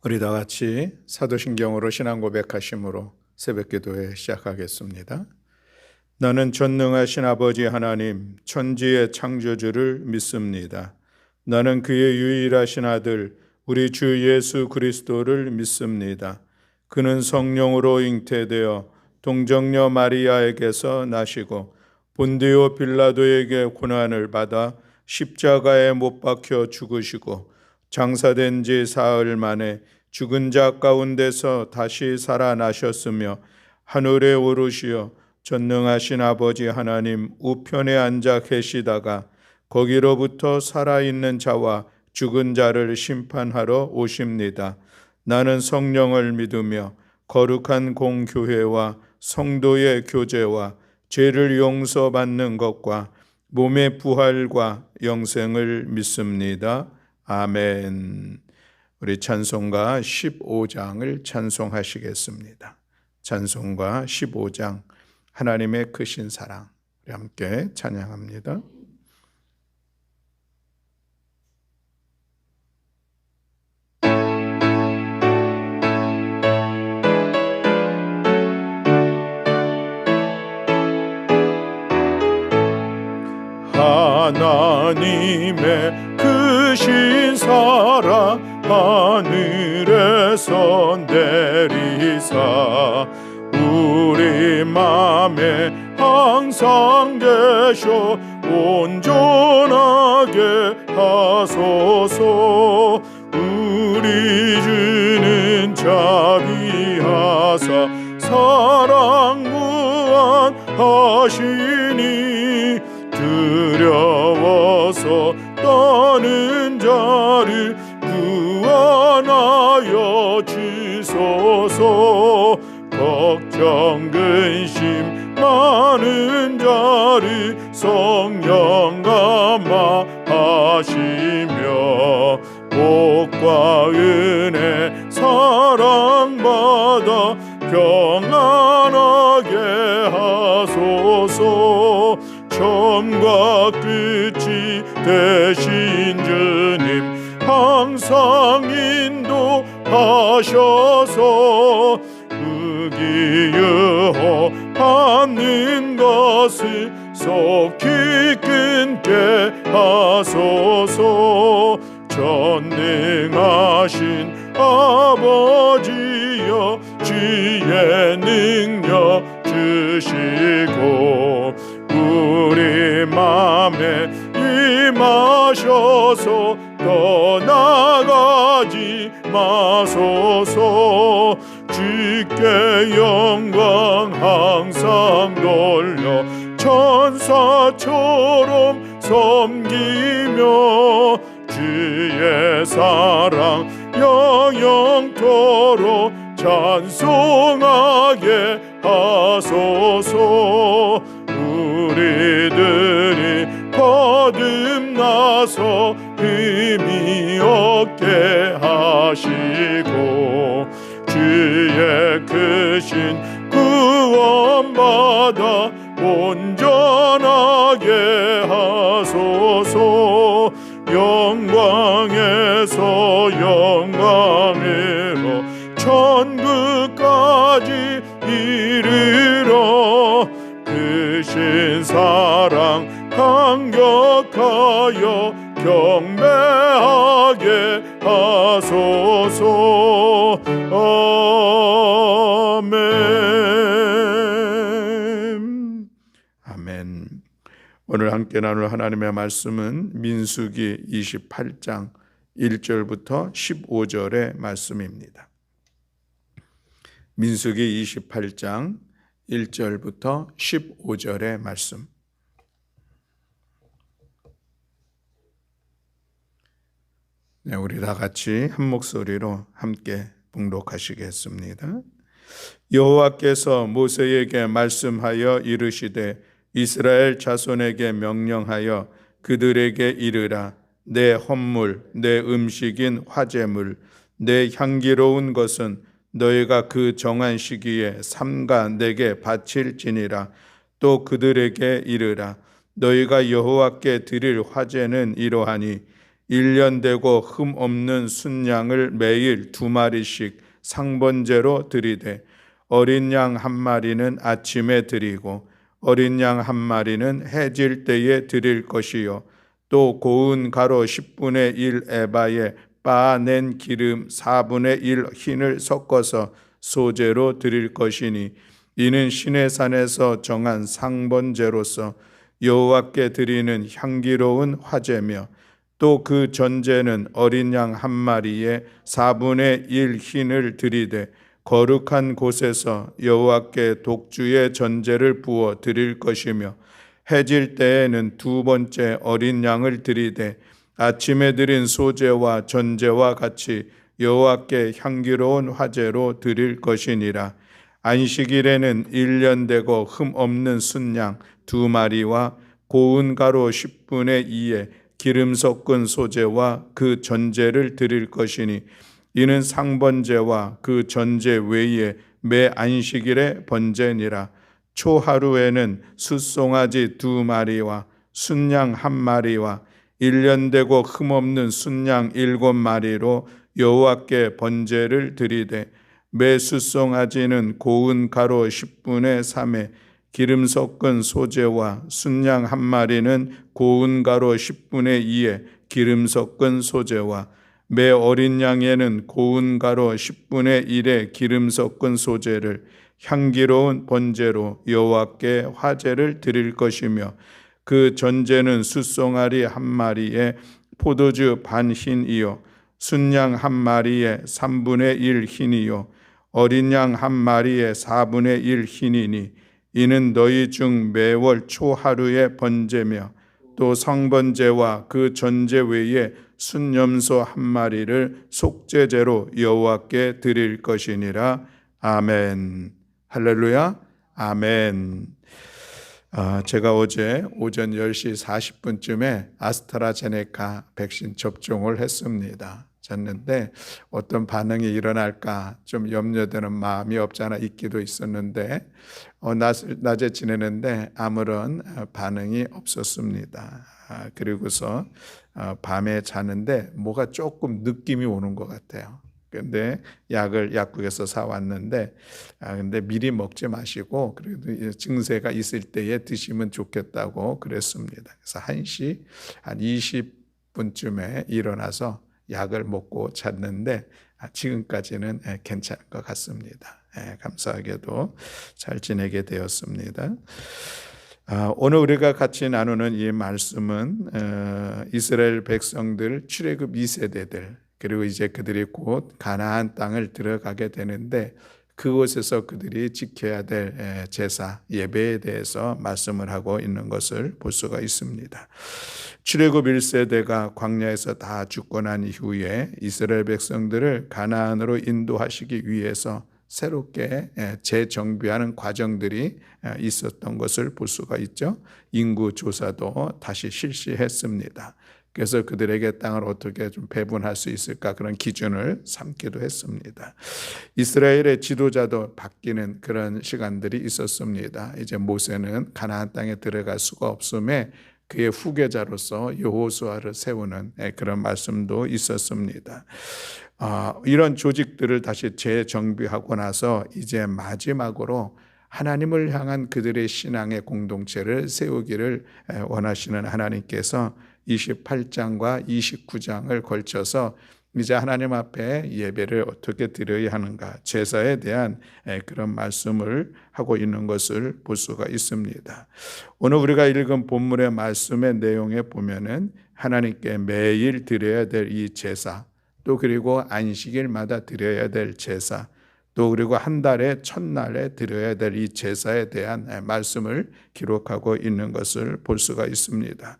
우리 다 같이 사도신경으로 신앙 고백하심으로 새벽기도회 시작하겠습니다. 나는 전능하신 아버지 하나님 천지의 창조주를 믿습니다. 나는 그의 유일하신 아들 우리 주 예수 그리스도를 믿습니다. 그는 성령으로 잉태되어 동정녀 마리아에게서 나시고 본디오 빌라도에게 고난을 받아 십자가에 못 박혀 죽으시고 장사된 지 사흘 만에 죽은 자 가운데서 다시 살아나셨으며 하늘에 오르시어 전능하신 아버지 하나님 우편에 앉아 계시다가 거기로부터 살아있는 자와 죽은 자를 심판하러 오십니다. 나는 성령을 믿으며 거룩한 공교회와 성도의 교제와 죄를 용서받는 것과 몸의 부활과 영생을 믿습니다. 아멘. 우리 찬송가 15장을 찬송하시겠습니다. 찬송가 15장 하나님의 크신 사랑 우리 함께 찬양합니다. 하나님의 크신 사랑 하늘에서 내리사 우리 맘에 항상 계셔 온전하게 하소서. 우리 주는 자비하사 사랑 무한하시니 두려워서 떠는 자를 구원하여 주소서. 걱정 근심 많은 자를 성령 감화하시며 복과 은혜 사랑받아 평안하게 하소서. 처음과 끝이 되신 주님 항상 인도하셔서 의기유호 받는 것을 속히 끊게 하소서. 전능하신 아버지여 주의 능력 주시고 우리 맘에 임하셔서 떠나가지 마소서. 주께 영광 항상 돌려 천사처럼 섬기며 주의 사랑 영영토록 찬송하게 하소서. 우리들이 거듭나서 의미 없게 하시고 주의 크신 구원받아 온전하게 하소서. 영광에서 영광으로 천국까지 이르러 크신 사랑 감격하여 경배하게 하소서. 아멘. 아멘. 오늘 함께 나눌 하나님의 말씀은 민수기 28장 1절부터 15절의 말씀입니다. 민수기 28장 1절부터 15절의 말씀. 네, 우리 다 같이 한 목소리로 함께 봉독하시겠습니다. 여호와께서 모세에게 말씀하여 이르시되 이스라엘 자손에게 명령하여 그들에게 이르라. 내 헌물 내 음식인 화제물 내 향기로운 것은 너희가 그 정한 시기에 삼가 내게 바칠지니라. 또 그들에게 이르라. 너희가 여호와께 드릴 화제는 이러하니 1년 되고 흠 없는 순양을 매일 2마리씩 상번제로 드리되 어린 양 1마리는 아침에 드리고 어린 양 1마리는 해질 때에 드릴 것이요 또 고운 가루 10분의 1 에바에 빻아낸 기름 4분의 1 흰을 섞어서 소제로 드릴 것이니 이는 시내산에서 정한 상번제로서 여호와께 드리는 향기로운 화제며 또 그 전제는 어린 양 1마리에 4분의 1 흰을 드리되 거룩한 곳에서 여호와께 독주의 전제를 부어 드릴 것이며 해질 때에는 2번째 어린 양을 드리되 아침에 드린 소제와 전제와 같이 여호와께 향기로운 화제로 드릴 것이니라. 안식일에는 1년 되고 흠 없는 순양 2마리와 고운 가루 10분의 2에 기름 섞은 소제와 그 전제를 드릴 것이니 이는 상번제와 그 전제 외에 매 안식일의 번제니라. 초하루에는 숫송아지 2마리와 순양 1마리와 1년 되고 흠없는 순양 7마리로 여호와께 번제를 드리되 매 숫송아지는 고운 가루 10분의 3에 기름 섞은 소제와 순양 1마리는 고운 가루 10분의 2에 기름 섞은 소제와 매 어린 양에는 고운 가루 10분의 1에 기름 섞은 소제를 향기로운 번제로 여호와께 화제를 드릴 것이며 그 전제는 숫송아리 1마리에 포도주 반 흰이요 순양 1마리에 3분의 1 흰이요 어린 양 1마리에 4분의 1 흰이니 이는 너희 중 매월 초하루의 번제며 또 성번제와 그 전제 외에 순염소 1마리를 속죄제로 여호와께 드릴 것이니라. 아멘. 할렐루야. 아멘. 제가 어제 오전 10시 40분쯤에 아스트라제네카 백신 접종을 했습니다. 잤는데 어떤 반응이 일어날까 좀 염려되는 마음이 없지 않아 있기도 있었는데 낮에 지내는데 아무런 반응이 없었습니다. 그리고서 밤에 자는데 뭐가 조금 느낌이 오는 것 같아요. 근데 약을 약국에서 사왔는데 근데 미리 먹지 마시고 그래도 증세가 있을 때에 드시면 좋겠다고 그랬습니다. 그래서 1시 한 20분쯤에 일어나서 약을 먹고 잤는데 지금까지는 괜찮은 것 같습니다. 감사하게도 잘 지내게 되었습니다. 오늘 우리가 같이 나누는 이 말씀은 이스라엘 백성들 출애굽 2세대들 그리고 이제 그들이 곧 가나안 땅을 들어가게 되는데 그곳에서 그들이 지켜야 될 제사, 예배에 대해서 말씀을 하고 있는 것을 볼 수가 있습니다. 출애굽 1세대가 광야에서 다 죽고 난 이후에 이스라엘 백성들을 가나안으로 인도하시기 위해서 새롭게 재정비하는 과정들이 있었던 것을 볼 수가 있죠. 인구 조사도 다시 실시했습니다. 그래서 그들에게 땅을 어떻게 좀 배분할 수 있을까 그런 기준을 삼기도 했습니다. 이스라엘의 지도자도 바뀌는 그런 시간들이 있었습니다. 이제 모세는 가나안 땅에 들어갈 수가 없음에 그의 후계자로서 여호수아를 세우는 그런 말씀도 있었습니다. 이런 조직들을 다시 재정비하고 나서 이제 마지막으로 하나님을 향한 그들의 신앙의 공동체를 세우기를 원하시는 하나님께서 28장과 29장을 걸쳐서 이제 하나님 앞에 예배를 어떻게 드려야 하는가, 제사에 대한 그런 말씀을 하고 있는 것을 볼 수가 있습니다. 오늘 우리가 읽은 본문의 말씀의 내용에 보면은 하나님께 매일 드려야 될 이 제사, 또 그리고 안식일마다 드려야 될 제사, 또 그리고 한 달의 첫날에 드려야 될 이 제사에 대한 말씀을 기록하고 있는 것을 볼 수가 있습니다.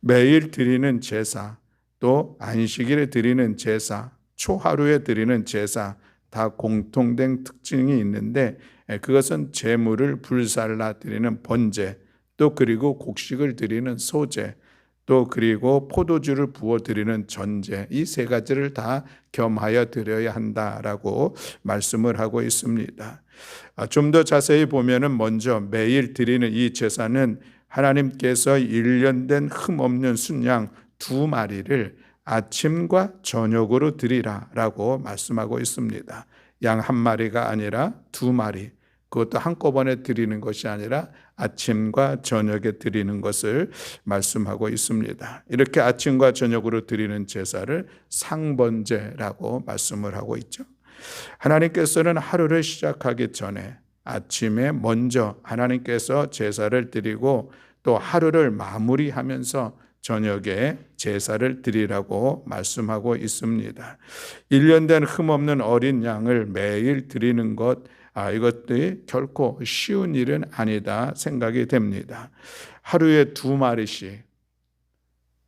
매일 드리는 제사, 또 안식일에 드리는 제사, 초하루에 드리는 제사 다 공통된 특징이 있는데 그것은 제물을 불살라 드리는 번제, 또 그리고 곡식을 드리는 소제, 또 그리고 포도주를 부어 드리는 전제, 이 세 가지를 다 겸하여 드려야 한다라고 말씀을 하고 있습니다. 좀 더 자세히 보면은 먼저 매일 드리는 이 제사는 하나님께서 1년 된 흠없는 순양 2마리를 아침과 저녁으로 드리라라고 말씀하고 있습니다. 양 한 마리가 아니라 두 마리, 그것도 한꺼번에 드리는 것이 아니라 아침과 저녁에 드리는 것을 말씀하고 있습니다. 이렇게 아침과 저녁으로 드리는 제사를 상번제라고 말씀을 하고 있죠. 하나님께서는 하루를 시작하기 전에 아침에 먼저 하나님께서 제사를 드리고 또 하루를 마무리하면서 저녁에 제사를 드리라고 말씀하고 있습니다. 1년 된 흠없는 어린 양을 매일 드리는 것, 이것들이 결코 쉬운 일은 아니다 생각이 됩니다. 하루에 2마리씩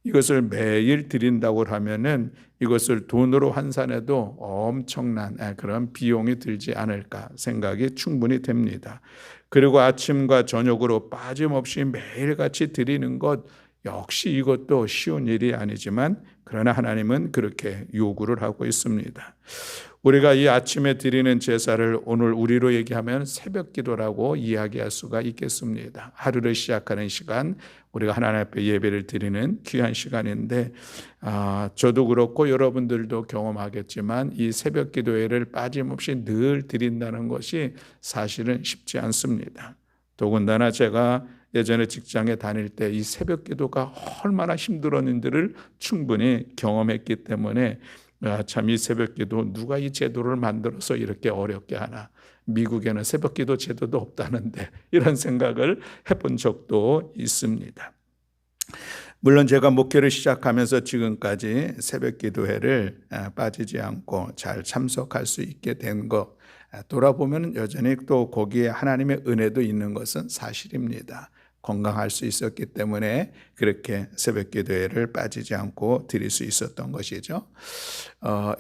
이것을 매일 드린다고 하면은 이것을 돈으로 환산해도 엄청난 그런 비용이 들지 않을까 생각이 충분히 됩니다. 그리고 아침과 저녁으로 빠짐없이 매일같이 드리는 것 역시 이것도 쉬운 일이 아니지만 그러나 하나님은 그렇게 요구를 하고 있습니다. 우리가 이 아침에 드리는 제사를 오늘 우리로 얘기하면 새벽 기도라고 이야기할 수가 있겠습니다. 하루를 시작하는 시간, 우리가 하나님 앞에 예배를 드리는 귀한 시간인데 저도 그렇고 여러분들도 경험하겠지만 이 새벽 기도회를 빠짐없이 늘 드린다는 것이 사실은 쉽지 않습니다. 더군다나 제가 예전에 직장에 다닐 때 이 새벽 기도가 얼마나 힘들었는지를 충분히 경험했기 때문에 참 이 새벽 기도 누가 이 제도를 만들어서 이렇게 어렵게 하나, 미국에는 새벽 기도 제도도 없다는데 이런 생각을 해본 적도 있습니다. 물론 제가 목회를 시작하면서 지금까지 새벽 기도회를 빠지지 않고 잘 참석할 수 있게 된 것 돌아보면 여전히 또 거기에 하나님의 은혜도 있는 것은 사실입니다. 건강할 수 있었기 때문에 그렇게 새벽 기도회를 빠지지 않고 드릴 수 있었던 것이죠.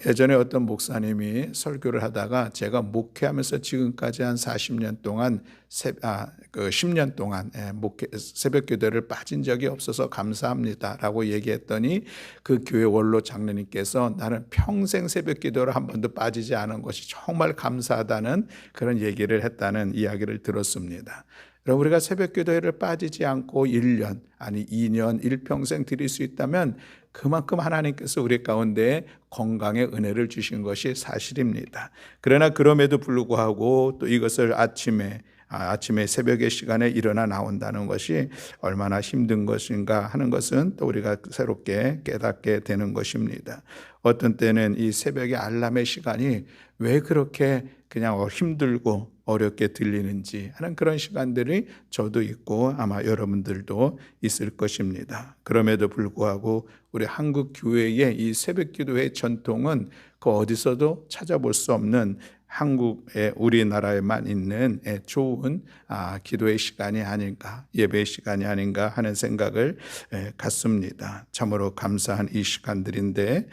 예전에 어떤 목사님이 설교를 하다가 제가 목회하면서 지금까지 한 40년 동안 10년 동안 새벽 기도회를 빠진 적이 없어서 감사합니다라고 얘기했더니 그 교회 원로 장로님께서 나는 평생 새벽 기도를 한 번도 빠지지 않은 것이 정말 감사하다는 그런 얘기를 했다는 이야기를 들었습니다. 그럼 우리가 새벽 기도회를 빠지지 않고 1년, 아니 2년, 일평생 드릴 수 있다면 그만큼 하나님께서 우리 가운데 건강의 은혜를 주신 것이 사실입니다. 그러나 그럼에도 불구하고 또 이것을 아침에 새벽의 시간에 일어나 나온다는 것이 얼마나 힘든 것인가 하는 것은 또 우리가 새롭게 깨닫게 되는 것입니다. 어떤 때는 이 새벽의 알람의 시간이 왜 그렇게 그냥 힘들고 어렵게 들리는지 하는 그런 시간들이 저도 있고 아마 여러분들도 있을 것입니다. 그럼에도 불구하고 우리 한국 교회의 이 새벽 기도회 전통은 그 어디서도 찾아볼 수 없는 한국의 우리나라에만 있는 좋은 기도의 시간이 아닌가, 예배의 시간이 아닌가 하는 생각을 갖습니다. 참으로 감사한 이 시간들인데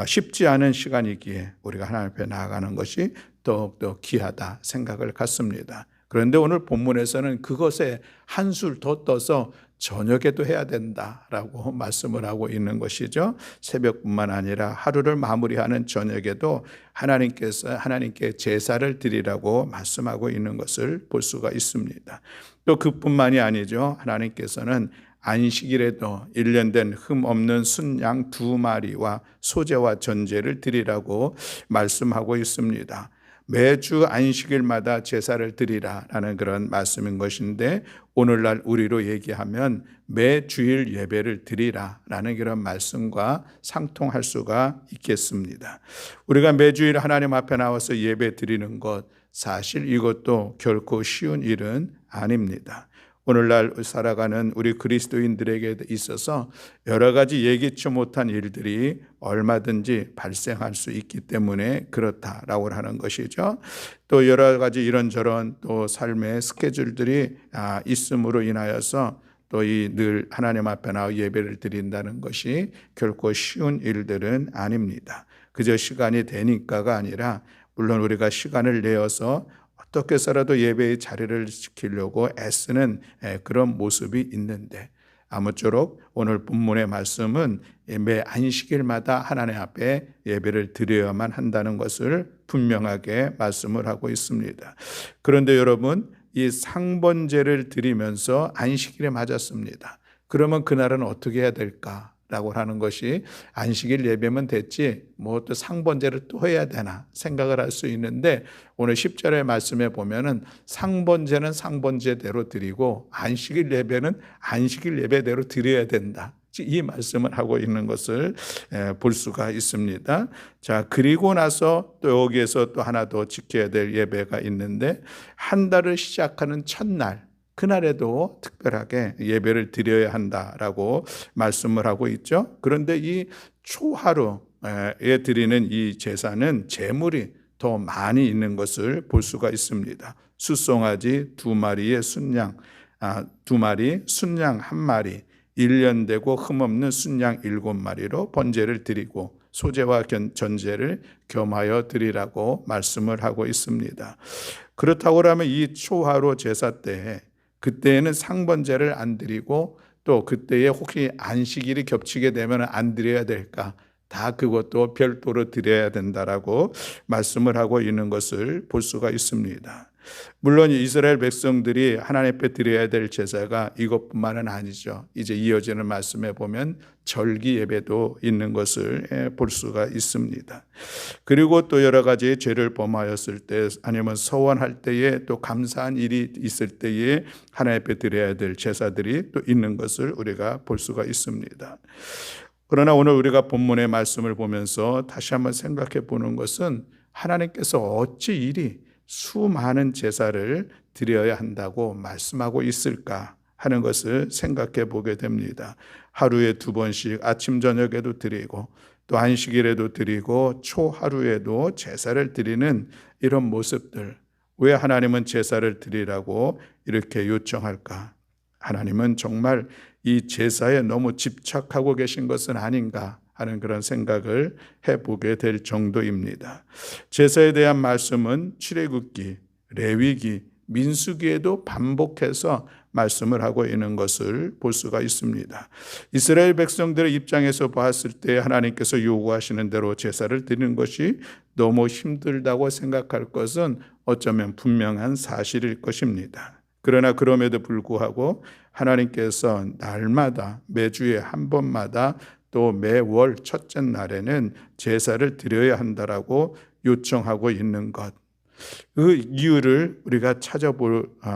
쉽지 않은 시간이기에 우리가 하나님 앞에 나아가는 것이 더욱더 귀하다 생각을 갖습니다. 그런데 오늘 본문에서는 그것에 한술 더 떠서 저녁에도 해야 된다라고 말씀을 하고 있는 것이죠. 새벽뿐만 아니라 하루를 마무리하는 저녁에도 하나님께 제사를 드리라고 말씀하고 있는 것을 볼 수가 있습니다. 또 그뿐만이 아니죠. 하나님께서는 안식일에도 1년 된 흠 없는 순양 2마리와 소제와 전제를 드리라고 말씀하고 있습니다. 매주 안식일마다 제사를 드리라라는 그런 말씀인 것인데 오늘날 우리로 얘기하면 매주일 예배를 드리라라는 그런 말씀과 상통할 수가 있겠습니다. 우리가 매주일 하나님 앞에 나와서 예배 드리는 것 사실 이것도 결코 쉬운 일은 아닙니다. 오늘날 살아가는 우리 그리스도인들에게 있어서 여러 가지 예기치 못한 일들이 얼마든지 발생할 수 있기 때문에 그렇다라고 하는 것이죠. 또 여러 가지 이런저런 또 삶의 스케줄들이 있음으로 인하여서 또 이 늘 하나님 앞에 나와 예배를 드린다는 것이 결코 쉬운 일들은 아닙니다. 그저 시간이 되니까가 아니라 물론 우리가 시간을 내어서 어떻게 해서라도 예배의 자리를 지키려고 애쓰는 그런 모습이 있는데 아무쪼록 오늘 본문의 말씀은 매 안식일마다 하나님 앞에 예배를 드려야만 한다는 것을 분명하게 말씀을 하고 있습니다. 그런데 여러분, 이 상번제를 드리면서 안식일에 맞았습니다. 그러면 그날은 어떻게 해야 될까? 라고 하는 것이 안식일 예배면 됐지 뭐 또 상번제를 또 해야 되나 생각을 할 수 있는데, 오늘 10절의 말씀에 보면은 상번제는 상번제대로 드리고 안식일 예배는 안식일 예배대로 드려야 된다, 이 말씀을 하고 있는 것을 볼 수가 있습니다. 자, 그리고 나서 또 여기에서 또 하나 더 지켜야 될 예배가 있는데, 한 달을 시작하는 첫날, 그날에도 특별하게 예배를 드려야 한다라고 말씀을 하고 있죠. 그런데 이 초하루에 드리는 이 제사는 제물이 더 많이 있는 것을 볼 수가 있습니다. 숫송아지 2마리의 순양, 2마리, 순양 1마리, 1년 되고 흠없는 순양 7마리로 번제를 드리고 소제와 전제를 겸하여 드리라고 말씀을 하고 있습니다. 그렇다고 하면 이 초하루 제사 때에, 그때에는 상번제를 안 드리고 또 그때에 혹시 안식일이 겹치게 되면 안 드려야 될까? 다 그것도 별도로 드려야 된다라고 말씀을 하고 있는 것을 볼 수가 있습니다. 물론 이스라엘 백성들이 하나님 앞에 드려야 될 제사가 이것뿐만은 아니죠. 이제 이어지는 말씀에 보면 절기 예배도 있는 것을 볼 수가 있습니다. 그리고 또 여러 가지 죄를 범하였을 때, 아니면 서원할 때에, 또 감사한 일이 있을 때에 하나님 앞에 드려야 될 제사들이 또 있는 것을 우리가 볼 수가 있습니다. 그러나 오늘 우리가 본문의 말씀을 보면서 다시 한번 생각해 보는 것은, 하나님께서 어찌 이리 수많은 제사를 드려야 한다고 말씀하고 있을까 하는 것을 생각해 보게 됩니다. 하루에 2번씩 아침 저녁에도 드리고 또 안식일에도 드리고 초하루에도 제사를 드리는 이런 모습들, 왜 하나님은 제사를 드리라고 이렇게 요청할까? 하나님은 정말 이 제사에 너무 집착하고 계신 것은 아닌가 하는 그런 생각을 해보게 될 정도입니다. 제사에 대한 말씀은 출애굽기, 레위기, 민수기에도 반복해서 말씀을 하고 있는 것을 볼 수가 있습니다. 이스라엘 백성들의 입장에서 봤을 때 하나님께서 요구하시는 대로 제사를 드리는 것이 너무 힘들다고 생각할 것은 어쩌면 분명한 사실일 것입니다. 그러나 그럼에도 불구하고 하나님께서 날마다, 매주에 한 번마다, 또 매월 첫째 날에는 제사를 드려야 한다라고 요청하고 있는 것, 그 이유를 우리가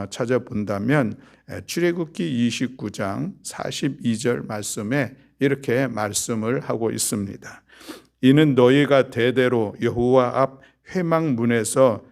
찾아본다면 출애굽기 29장 42절 말씀에 이렇게 말씀을 하고 있습니다. 이는 너희가 대대로 여호와 앞 회막문에서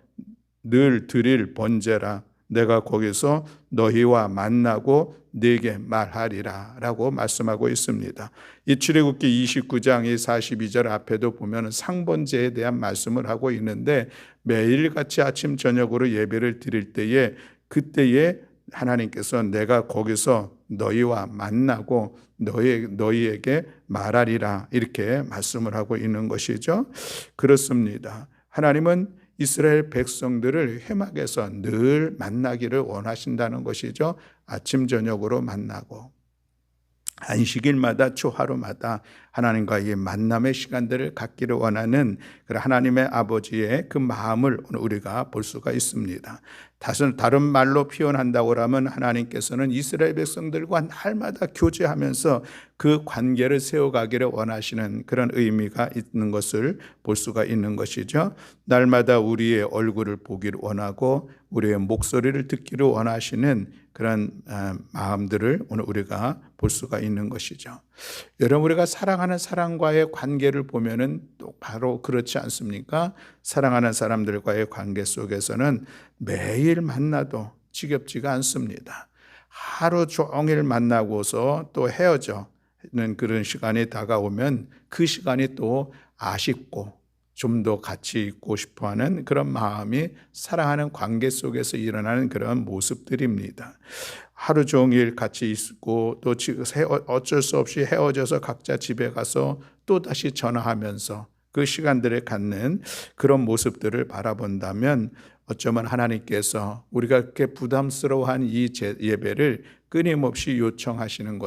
늘 드릴 번제라. 내가 거기서 너희와 만나고 네게 말하리라 라고 말씀하고 있습니다. 이 출애굽기 29장 42절 앞에도 보면 상번제에 대한 말씀을 하고 있는데, 매일같이 아침 저녁으로 예배를 드릴 때에, 그때에 하나님께서 내가 거기서 너희와 만나고 너희에게 말하리라 이렇게 말씀을 하고 있는 것이죠. 그렇습니다. 하나님은 이스라엘 백성들을 회막에서 늘 만나기를 원하신다는 것이죠. 아침 저녁으로 만나고 안식일마다 초하루마다 하나님과의 만남의 시간들을 갖기를 원하는 그런 하나님의 아버지의 그 마음을 오늘 우리가 볼 수가 있습니다. 다른 말로 표현한다고 하면 하나님께서는 이스라엘 백성들과 날마다 교제하면서 그 관계를 세워가기를 원하시는 그런 의미가 있는 것을 볼 수가 있는 것이죠. 날마다 우리의 얼굴을 보기를 원하고 우리의 목소리를 듣기를 원하시는 그런 마음들을 오늘 우리가 볼 수가 있는 것이죠. 여러분, 우리가 사랑하는 사람과의 관계를 보면은 또 바로 그렇지 않습니까? 사랑하는 사람들과의 관계 속에서는 매일 만나도 지겹지가 않습니다. 하루 종일 만나고서 또 헤어져는 그런 시간이 다가오면 그 시간이 또 아쉽고 좀 더 같이 있고 싶어하는 그런 마음이 사랑하는 관계 속에서 일어나는 그런 모습들입니다. 하루 종일 같이 있고 또 어쩔 수 없이 헤어져서 각자 집에 가서 또 다시 전화하면서 그 시간들을 갖는 그런 모습들을 바라본다면, 어쩌면 하나님께서 우리가 그렇게 부담스러워한 이 예배를 끊임없이 요구하시는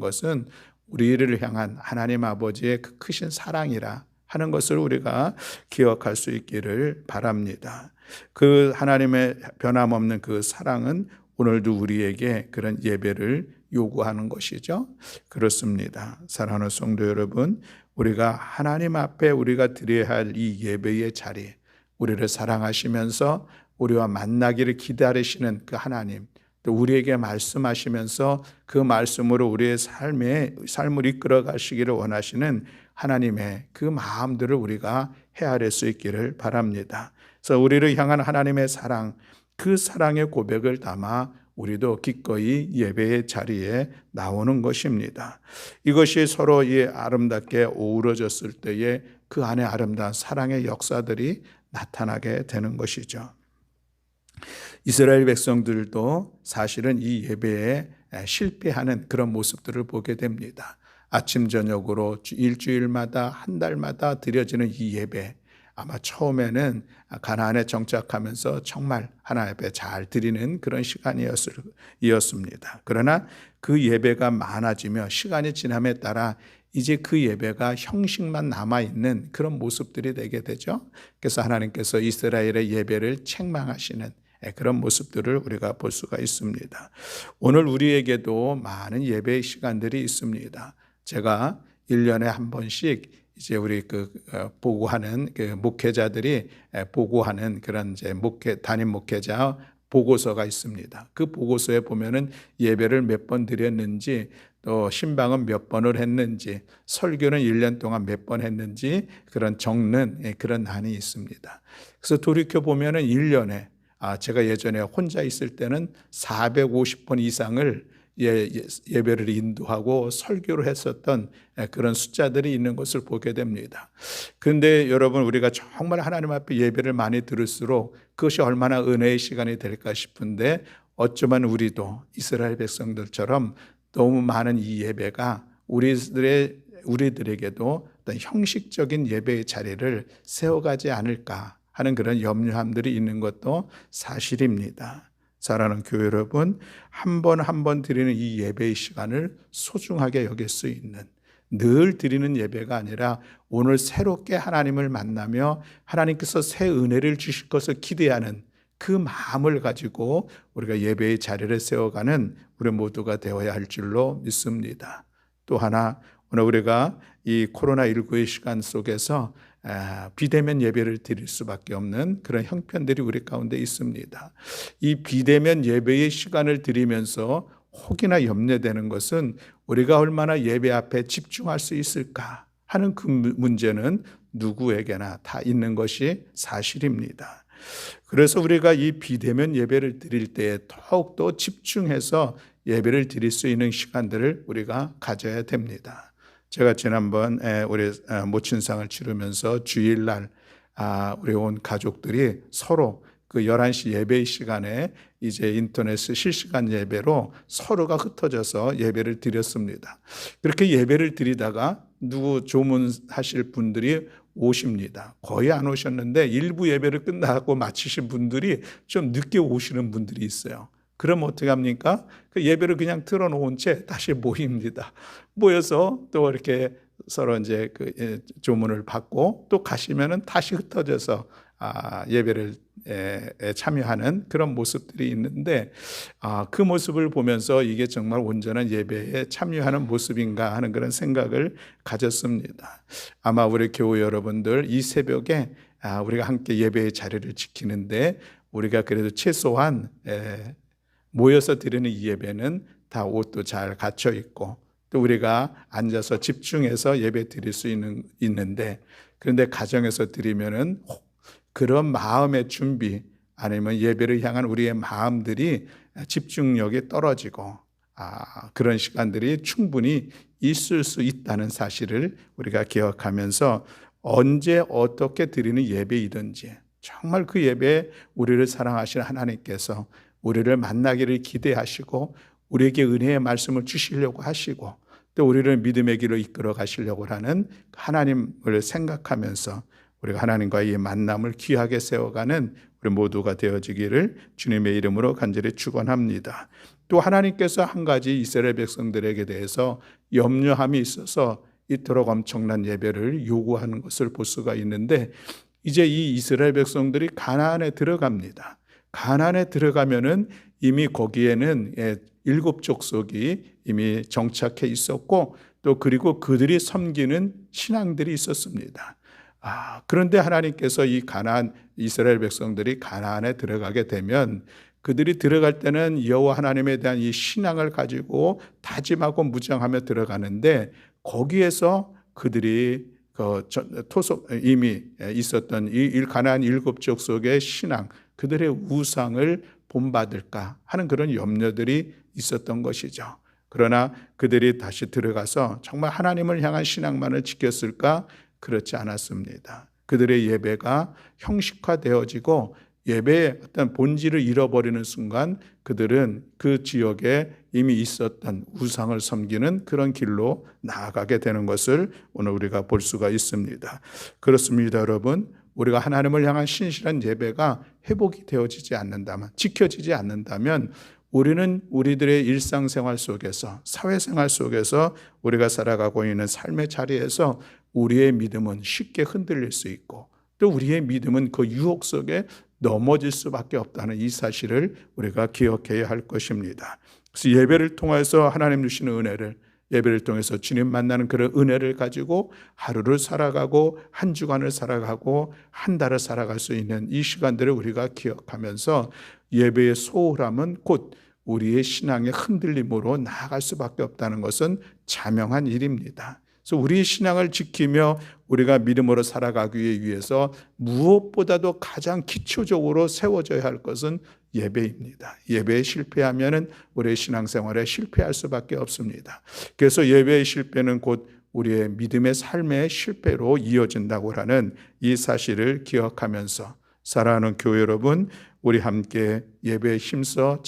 것은 우리를 향한 하나님 아버지의 그 크신 사랑이라 하는 것을 우리가 기억할 수 있기를 바랍니다. 그 하나님의 변함없는 그 사랑은 오늘도 우리에게 그런 예배를 요구하는 것이죠. 그렇습니다. 사랑하는 성도 여러분, 우리가 하나님 앞에 우리가 드려야 할 이 예배의 자리, 우리를 사랑하시면서 우리와 만나기를 기다리시는 그 하나님, 또 우리에게 말씀하시면서 그 말씀으로 우리의 삶을 이끌어 가시기를 원하시는 하나님의 그 마음들을 우리가 헤아릴 수 있기를 바랍니다. 그래서 우리를 향한 하나님의 사랑, 그 사랑의 고백을 담아 우리도 기꺼이 예배의 자리에 나오는 것입니다. 이것이 서로 아름답게 어우러졌을 때에 그 안에 아름다운 사랑의 역사들이 나타나게 되는 것이죠. 이스라엘 백성들도 사실은 이 예배에 실패하는 그런 모습들을 보게 됩니다. 아침 저녁으로 일주일마다 한 달마다 드려지는 이 예배, 아마 처음에는 가나안에 정착하면서 정말 하나님 앞에 잘 드리는 그런 시간이었습니다. 그러나 그 예배가 많아지며 시간이 지남에 따라 이제 그 예배가 형식만 남아있는 그런 모습들이 되게 되죠. 그래서 하나님께서 이스라엘의 예배를 책망하시는 그런 모습들을 우리가 볼 수가 있습니다. 오늘 우리에게도 많은 예배의 시간들이 있습니다. 제가 1년에 한 번씩 이제 우리 보고하는 목회자들이 보고하는 그런 이제 담임 목회자 보고서가 있습니다. 그 보고서에 보면은 예배를 몇 번 드렸는지, 또 신방은 몇 번을 했는지, 설교는 1년 동안 몇 번 했는지 그런 적는 그런 난이 있습니다. 그래서 돌이켜 보면은 1년에 제가 예전에 혼자 있을 때는 450번 이상을 예배를 인도하고 설교를 했었던 그런 숫자들이 있는 것을 보게 됩니다. 그런데 여러분, 우리가 정말 하나님 앞에 예배를 많이 들을수록 그것이 얼마나 은혜의 시간이 될까 싶은데, 어쩌면 우리도 이스라엘 백성들처럼 너무 많은 이 예배가 우리들에게도 어떤 형식적인 예배의 자리를 세워가지 않을까 하는 그런 염려함들이 있는 것도 사실입니다. 사랑하는 교회 여러분, 한 번 한 번 드리는 이 예배의 시간을 소중하게 여길 수 있는, 늘 드리는 예배가 아니라 오늘 새롭게 하나님을 만나며 하나님께서 새 은혜를 주실 것을 기대하는 그 마음을 가지고 우리가 예배의 자리를 세워가는 우리 모두가 되어야 할 줄로 믿습니다. 또 하나, 오늘 우리가 이 코로나19의 시간 속에서 비대면 예배를 드릴 수밖에 없는 그런 형편들이 우리 가운데 있습니다. 이 비대면 예배의 시간을 드리면서 혹이나 염려되는 것은 우리가 얼마나 예배 앞에 집중할 수 있을까 하는 그 문제는 누구에게나 다 있는 것이 사실입니다. 그래서 우리가 이 비대면 예배를 드릴 때 더욱더 집중해서 예배를 드릴 수 있는 시간들을 우리가 가져야 됩니다. 제가 지난번 우리 모친상을 치르면서 주일날 우리 온 가족들이 서로 그 11시 예배 시간에 이제 인터넷 실시간 예배로 서로가 흩어져서 예배를 드렸습니다. 그렇게 예배를 드리다가 누구 조문하실 분들이 오십니다. 거의 안 오셨는데 일부 예배를 끝나고 마치신 분들이 좀 늦게 오시는 분들이 있어요. 그럼 어떻게 합니까? 그 예배를 그냥 틀어놓은 채 다시 모입니다. 모여서 또 이렇게 서로 이제 조문을 받고 또 가시면은 다시 흩어져서 예배를 참여하는 그런 모습들이 있는데, 그 모습을 보면서 이게 정말 온전한 예배에 참여하는 모습인가 하는 그런 생각을 가졌습니다. 아마 우리 교우 여러분들 이 새벽에 우리가 함께 예배의 자리를 지키는데, 우리가 그래도 최소한 모여서 드리는 이 예배는 다 옷도 잘 갖춰 있고, 또 우리가 앉아서 집중해서 예배 드릴 수 있는데, 그런데 가정에서 드리면은 그런 마음의 준비, 아니면 예배를 향한 우리의 마음들이 집중력이 떨어지고 그런 시간들이 충분히 있을 수 있다는 사실을 우리가 기억하면서 언제 어떻게 드리는 예배이든지 정말 그 예배에 우리를 사랑하시는 하나님께서 우리를 만나기를 기대하시고 우리에게 은혜의 말씀을 주시려고 하시고 또 우리를 믿음의 길로 이끌어 가시려고 하는 하나님을 생각하면서 우리가 하나님과의 이 만남을 귀하게 세워가는 우리 모두가 되어지기를 주님의 이름으로 간절히 축원합니다. 또 하나님께서 한 가지 이스라엘 백성들에게 대해서 염려함이 있어서 이토록 엄청난 예배를 요구하는 것을 볼 수가 있는데, 이제 이 이스라엘 백성들이 가나안에 들어갑니다. 가나안에 들어가면은 이미 거기에는 일곱 족속이 이미 정착해 있었고 또 그리고 그들이 섬기는 신앙들이 있었습니다. 그런데 하나님께서 이 가나안 이스라엘 백성들이 가나안에 들어가게 되면 그들이 들어갈 때는 여호와 하나님에 대한 이 신앙을 가지고 다짐하고 무장하며 들어가는데 거기에서 그들이 이미 있었던 이 가나안 일곱 족속의 신앙, 그들의 우상을 본받을까 하는 그런 염려들이 있었던 것이죠. 그러나 그들이 다시 들어가서 정말 하나님을 향한 신앙만을 지켰을까? 그렇지 않았습니다. 그들의 예배가 형식화되어지고 예배의 어떤 본질을 잃어버리는 순간 그들은 그 지역에 이미 있었던 우상을 섬기는 그런 길로 나아가게 되는 것을 오늘 우리가 볼 수가 있습니다. 그렇습니다, 여러분. 우리가 하나님을 향한 신실한 예배가 회복이 되어지지 않는다면, 지켜지지 않는다면 우리는 우리들의 일상생활 속에서, 사회생활 속에서 우리가 살아가고 있는 삶의 자리에서 우리의 믿음은 쉽게 흔들릴 수 있고 또 우리의 믿음은 그 유혹 속에 넘어질 수밖에 없다는 이 사실을 우리가 기억해야 할 것입니다. 그래서 예배를 통해서 하나님 주시는 은혜를, 예배를 통해서 주님 만나는 그런 은혜를 가지고 하루를 살아가고 한 주간을 살아가고 한 달을 살아갈 수 있는 이 시간들을 우리가 기억하면서 예배의 소홀함은 곧 우리의 신앙의 흔들림으로 나아갈 수밖에 없다는 것은 자명한 일입니다. 그래서 우리의 신앙을 지키며 우리가 믿음으로 살아가기 위해서 무엇보다도 가장 기초적으로 세워져야 할 것은 예배입니다. 예배에 실패하면 우리의 신앙생활에 실패할 수밖에 없습니다. 그래서 예배의 실패는 곧 우리의 믿음의 삶의 실패로 이어진다고 하는 이 사실을 기억하면서 사랑하는 교회 여러분, 우리 함께 예배에 힘써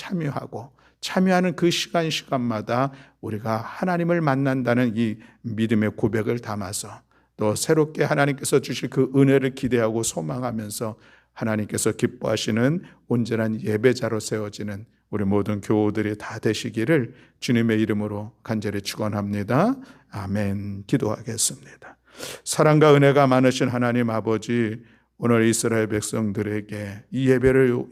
참여하는 그 시간마다 우리가 하나님을 만난다는 이 믿음의 고백을 담아서 또 새롭게 하나님께서 주실 그 은혜를 기대하고 소망하면서 하나님께서 기뻐하시는 온전한 예배자로 세워지는 우리 모든 교우들이 다 되시기를 주님의 이름으로 간절히 축원합니다. 아멘. 기도하겠습니다. 사랑과 은혜가 많으신 하나님 아버지, 오늘 이스라엘 백성들에게 이 예배를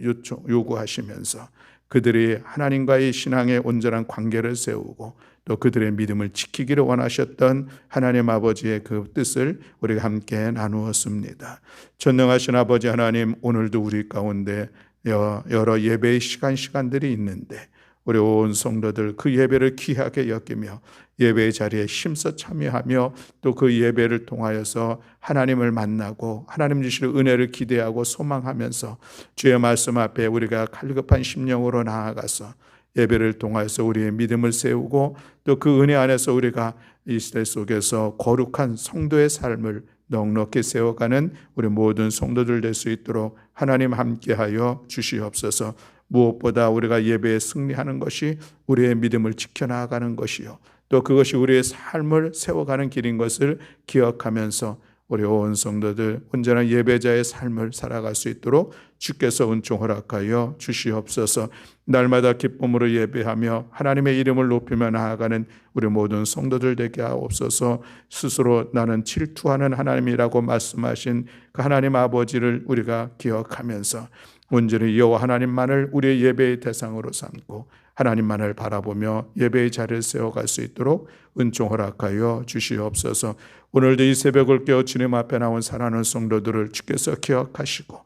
요구하시면서 그들이 하나님과의 신앙의 온전한 관계를 세우고 또 그들의 믿음을 지키기를 원하셨던 하나님 아버지의 그 뜻을 우리가 함께 나누었습니다. 전능하신 아버지 하나님, 오늘도 우리 가운데 여러 예배의 시간들이 있는데 우리 온 성도들 그 예배를 귀하게 여기며 예배의 자리에 힘써 참여하며 또 그 예배를 통하여서 하나님을 만나고 하나님 주실 은혜를 기대하고 소망하면서 주의 말씀 앞에 우리가 갈급한 심령으로 나아가서 예배를 통하여서 우리의 믿음을 세우고 또 그 은혜 안에서 우리가 이 시대 속에서 거룩한 성도의 삶을 넉넉히 세워가는 우리 모든 성도들 될 수 있도록 하나님 함께하여 주시옵소서. 무엇보다 우리가 예배에 승리하는 것이 우리의 믿음을 지켜나가는 것이요 또 그것이 우리의 삶을 세워가는 길인 것을 기억하면서 우리 온 성도들 온전한 예배자의 삶을 살아갈 수 있도록 주께서 은총 허락하여 주시옵소서. 날마다 기쁨으로 예배하며 하나님의 이름을 높이며 나아가는 우리 모든 성도들 되게 하옵소서. 스스로 나는 질투하는 하나님이라고 말씀하신 그 하나님 아버지를 우리가 기억하면서 온전히 여호와 하나님만을 우리의 예배의 대상으로 삼고 하나님만을 바라보며 예배의 자리를 세워갈 수 있도록 은총 허락하여 주시옵소서. 오늘도 이 새벽을 깨어 주님 앞에 나온 사랑하는 성도들을 주께서 기억하시고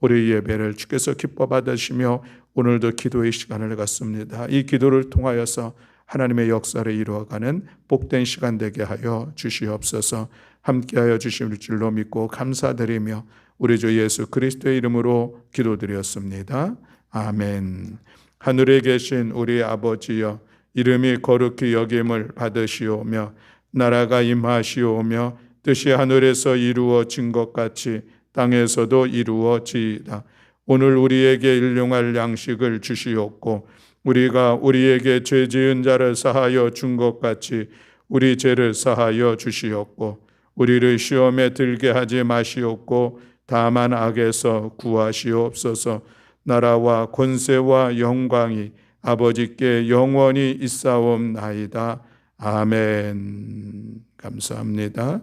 우리 예배를 주께서 기뻐 받으시며 오늘도 기도의 시간을 갖습니다. 이 기도를 통하여서 하나님의 역사를 이루어가는 복된 시간 되게 하여 주시옵소서. 함께하여 주실 줄로 믿고 감사드리며 우리 주 예수 그리스도의 이름으로 기도드렸습니다. 아멘. 하늘에 계신 우리 아버지여, 이름이 거룩히 여김을 받으시오며 나라가 임하시오며 뜻이 하늘에서 이루어진 것 같이 땅에서도 이루어지이다. 오늘 우리에게 일용할 양식을 주시옵고 우리가 우리에게 죄 지은 자를 사하여 준 것 같이 우리 죄를 사하여 주시옵고 우리를 시험에 들게 하지 마시옵고 다만 악에서 구하시옵소서. 나라와 권세와 영광이 아버지께 영원히 있사옵나이다. 아멘. 감사합니다.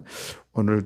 오늘도